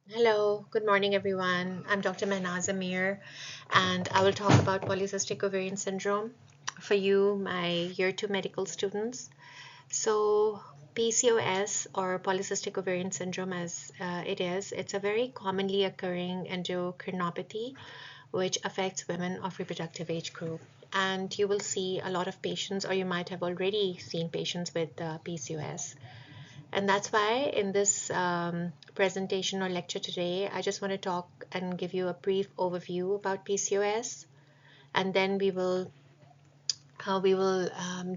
Hello, good morning, everyone. I'm Dr. Mehnaz Amir, and I will talk about polycystic ovarian syndrome for you, my year two medical students. So, PCOS or polycystic ovarian syndrome, as it's a very commonly occurring endocrinopathy which affects women of reproductive age group. And you will see a lot of patients, or you might have already seen patients with PCOS. And that's why in this presentation or lecture today, I just want to talk and give you a brief overview about PCOS, and then we will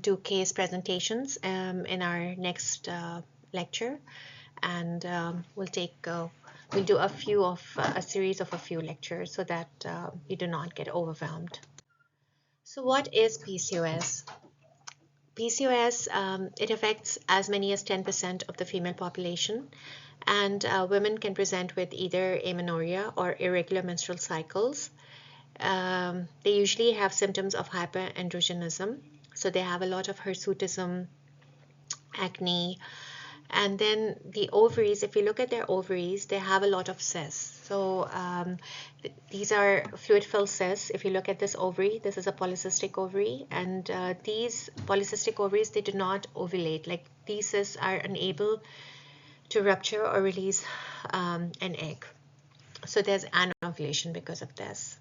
do case presentations in our next lecture, and we'll do a series of a few lectures so that you do not get overwhelmed. So, what is PCOS? PCOS, it affects as many as 10% of the female population, and women can present with either amenorrhea or irregular menstrual cycles. They usually have symptoms of hyperandrogenism, so they have a lot of hirsutism, acne, and then the ovaries, if you look at their ovaries, they have a lot of cysts. So these are fluid-filled cysts. If you look at this ovary, this is a polycystic ovary, and these polycystic ovaries, they do not ovulate. Like these cysts are unable to rupture or release an egg. So there's anovulation because of this.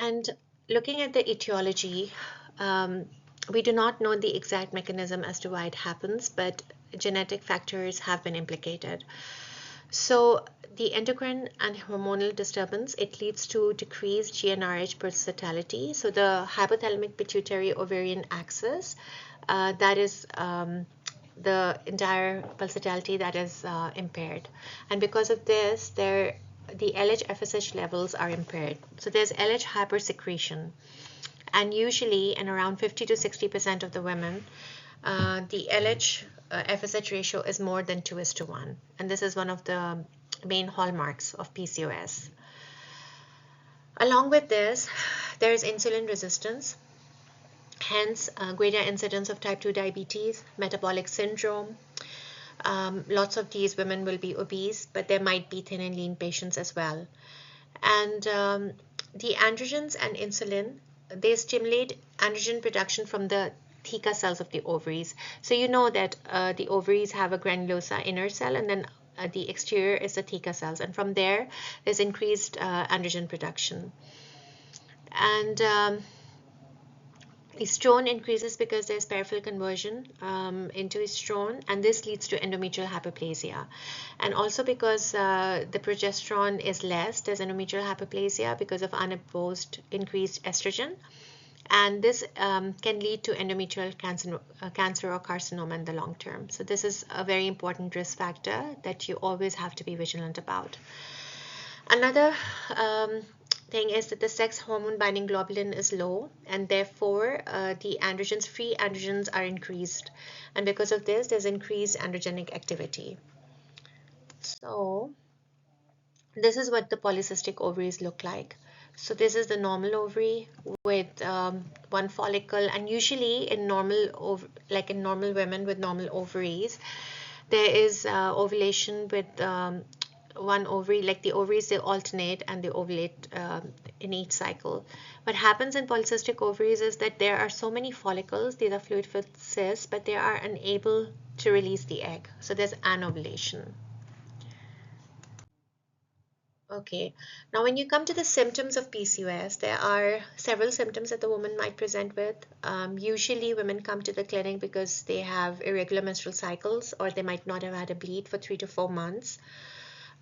And looking at the etiology, um, we do not know the exact mechanism as to why it happens, but genetic factors have been implicated. So the endocrine and hormonal disturbance, it leads to decreased GnRH pulsatility. So the hypothalamic pituitary ovarian axis, that is the entire pulsatility that is impaired. And because of this, the LH FSH levels are impaired. So there's LH hypersecretion. And usually, in around 50 to 60% of the women, the LH FSH ratio is more than 2:1. And this is one of the main hallmarks of PCOS. Along with this, there is insulin resistance, hence greater incidence of type 2 diabetes, metabolic syndrome. Lots of these women will be obese, but there might be thin and lean patients as well. And the androgens and insulin, they stimulate androgen production from the theca cells of the ovaries. So you know that the ovaries have a granulosa inner cell, and then the exterior is the theca cells. And from there, there's increased androgen production. And estrone increases because there's peripheral conversion into estrone, and this leads to endometrial hyperplasia. And also because the progesterone is less, there's endometrial hyperplasia because of unopposed increased estrogen. And this can lead to endometrial cancer or carcinoma in the long term. So this is a very important risk factor that you always have to be vigilant about. Another thing is that the sex hormone binding globulin is low, and therefore the androgens, free androgens, are increased. And because of this, there's increased androgenic activity. So this is what the polycystic ovaries look like. So this is the normal ovary with one follicle, and usually in like in normal women with normal ovaries, there is ovulation with one ovary, like the ovaries, they alternate and they ovulate in each cycle. What happens in polycystic ovaries is that there are so many follicles, these are fluid-filled cysts, but they are unable to release the egg. So there's anovulation. Okay, now when you come to the symptoms of PCOS, there are several symptoms that the woman might present with. Usually, women come to the clinic because they have irregular menstrual cycles, or they might not have had a bleed for 3 to 4 months.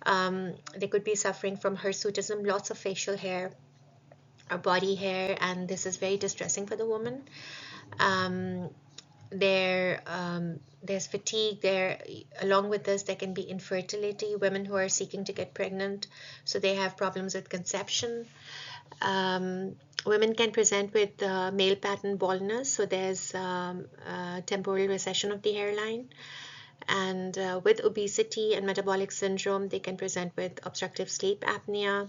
They could be suffering from hirsutism, lots of facial hair or body hair, and this is very distressing for the woman. Um, there's fatigue there. Along with this, there can be infertility, women who are seeking to get pregnant, so they have problems with conception. Women can present with male pattern baldness, so there's temporal recession of the hairline. And with obesity and metabolic syndrome, they can present with obstructive sleep apnea.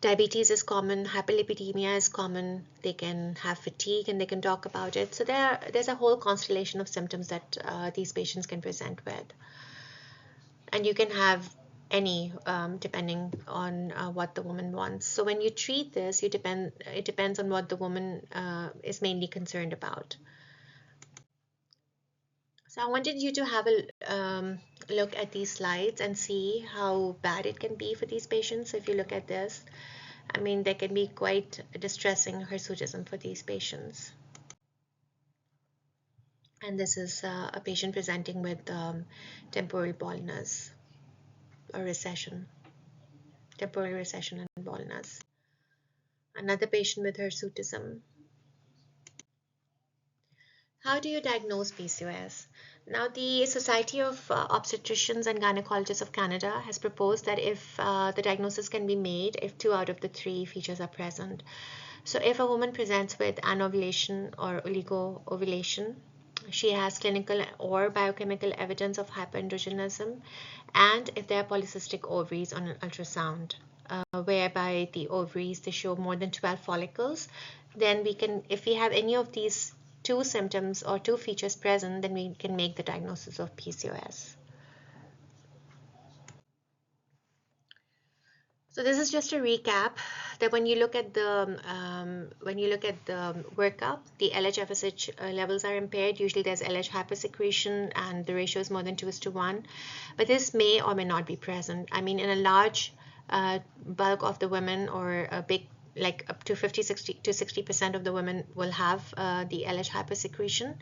Diabetes is common, hyperlipidemia is common, they can have fatigue and they can talk about it. So there's a whole constellation of symptoms that these patients can present with. And you can have any depending on what the woman wants. So when you treat this, it depends on what the woman is mainly concerned about. So I wanted you to have a look at these slides and see how bad it can be for these patients. So if you look at this, I mean, they can be quite distressing hirsutism for these patients. And this is a patient presenting with temporal baldness or recession, temporal recession and baldness. Another patient with hirsutism. How do you diagnose PCOS? Now, the Society of Obstetricians and Gynecologists of Canada has proposed that if the diagnosis can be made if 2 out of the 3 features are present. So if a woman presents with anovulation or oligoovulation, she has clinical or biochemical evidence of hyperandrogenism, and if there are polycystic ovaries on an ultrasound, whereby the ovaries, they show more than 12 follicles, then we can, if we have any of these 2 symptoms or 2 features present, then we can make the diagnosis of PCOS. So this is just a recap that when you look at the workup, the LH-FSH levels are impaired. Usually there's LH hypersecretion and the ratio is more than 2:1, but this may or may not be present. I mean, in a large bulk of the women, or a big, like up to 50-60 to 60% of the women will have the LH hypersecretion,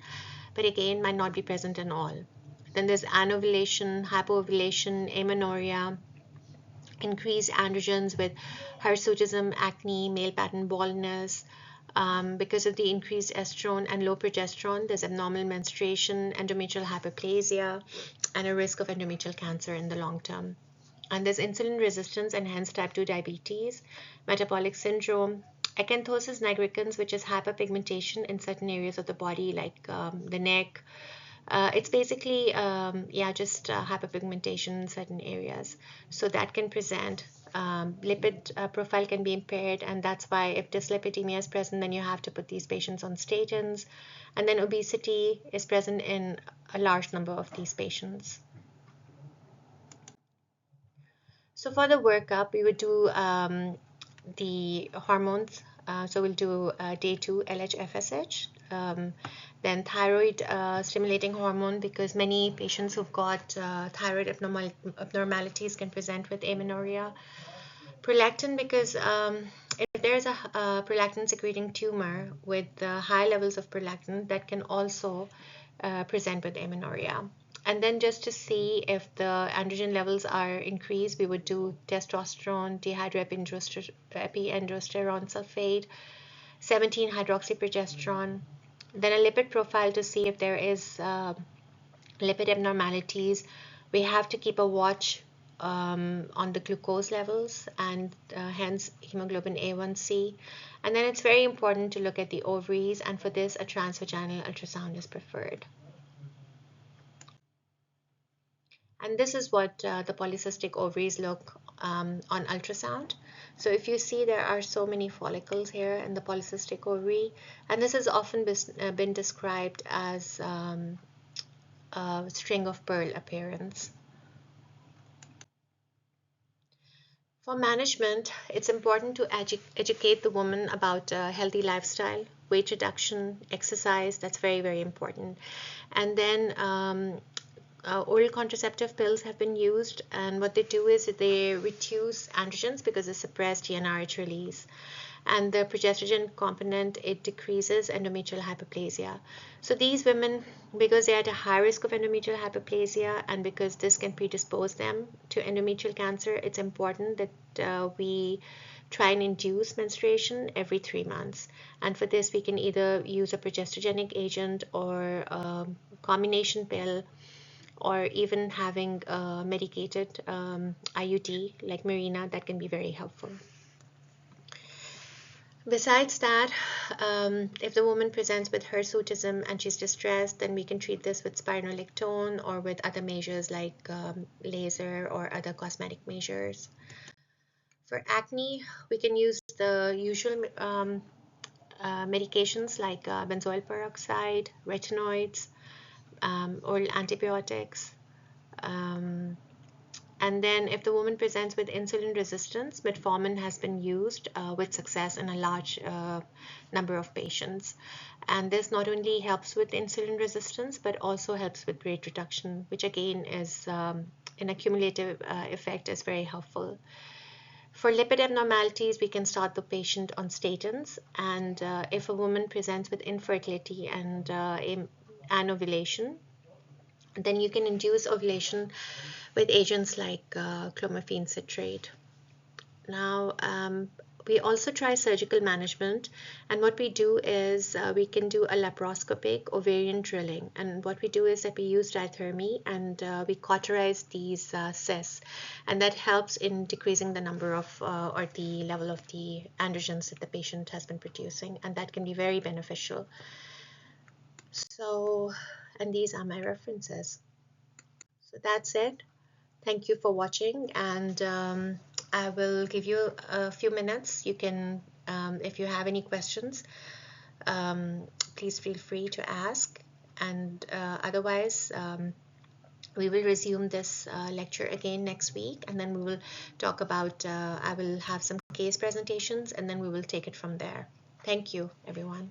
but again might not be present in all. Then there's anovulation, hypoovulation, amenorrhea, increased androgens with hirsutism, acne, male pattern baldness. Because of the increased estrone and low progesterone, there's abnormal menstruation, endometrial hyperplasia, and a risk of endometrial cancer in the long term. And there's insulin resistance and hence type 2 diabetes, metabolic syndrome, acanthosis nigricans, which is hyperpigmentation in certain areas of the body like the neck. It's basically, just hyperpigmentation in certain areas. So that can present. Lipid profile can be impaired, and that's why if dyslipidemia is present, then you have to put these patients on statins. And then obesity is present in a large number of these patients. So for the workup, we would do the hormones. So we'll do day 2 LH-FSH, then thyroid stimulating hormone, because many patients who've got thyroid abnormalities can present with amenorrhea. Prolactin, because if there's a prolactin secreting tumor with high levels of prolactin, that can also present with amenorrhea. And then just to see if the androgen levels are increased, we would do testosterone, dehydroepiandrosterone sulfate, 17-hydroxyprogesterone, then a lipid profile to see if there is lipid abnormalities. We have to keep a watch on the glucose levels and hence hemoglobin A1C. And then it's very important to look at the ovaries, and for this a transvaginal ultrasound is preferred. And this is what the polycystic ovaries look on ultrasound. So if you see, there are so many follicles here in the polycystic ovary, and this has often been described as a string of pearl appearance. For management, it's important to educate the woman about a healthy lifestyle, weight reduction, exercise. That's very, very important. And then oral contraceptive pills have been used, and what they do is they reduce androgens because they suppress GnRH release, and the progesterone component, it decreases endometrial hyperplasia. So these women, because they are at a high risk of endometrial hyperplasia and because this can predispose them to endometrial cancer, it's important that we try and induce menstruation every 3 months. And for this, we can either use a progesterogenic agent or a combination pill, or even having a medicated IUD like Mirena, that can be very helpful. Besides that, if the woman presents with hirsutism and she's distressed, then we can treat this with spironolactone or with other measures like laser or other cosmetic measures. For acne, we can use the usual medications like benzoyl peroxide, retinoids, oral antibiotics. Um, and then if the woman presents with insulin resistance, metformin has been used with success in a large number of patients. And this not only helps with insulin resistance, but also helps with weight reduction, which again is an accumulative effect is very helpful. For lipid abnormalities, we can start the patient on statins. And if a woman presents with infertility and anovulation, then you can induce ovulation with agents like clomiphene citrate. Now, we also try surgical management, and what we do is we can do a laparoscopic ovarian drilling. And what we do is that we use diathermy and we cauterize these cysts, and that helps in decreasing the number of or the level of the androgens that the patient has been producing, and that can be very beneficial. So, and these are my references. So that's it. Thank you for watching, and I will give you a few minutes. You can, if you have any questions, please feel free to ask. And otherwise, we will resume this lecture again next week, and then we will talk about, I will have some case presentations, and then we will take it from there. Thank you, everyone.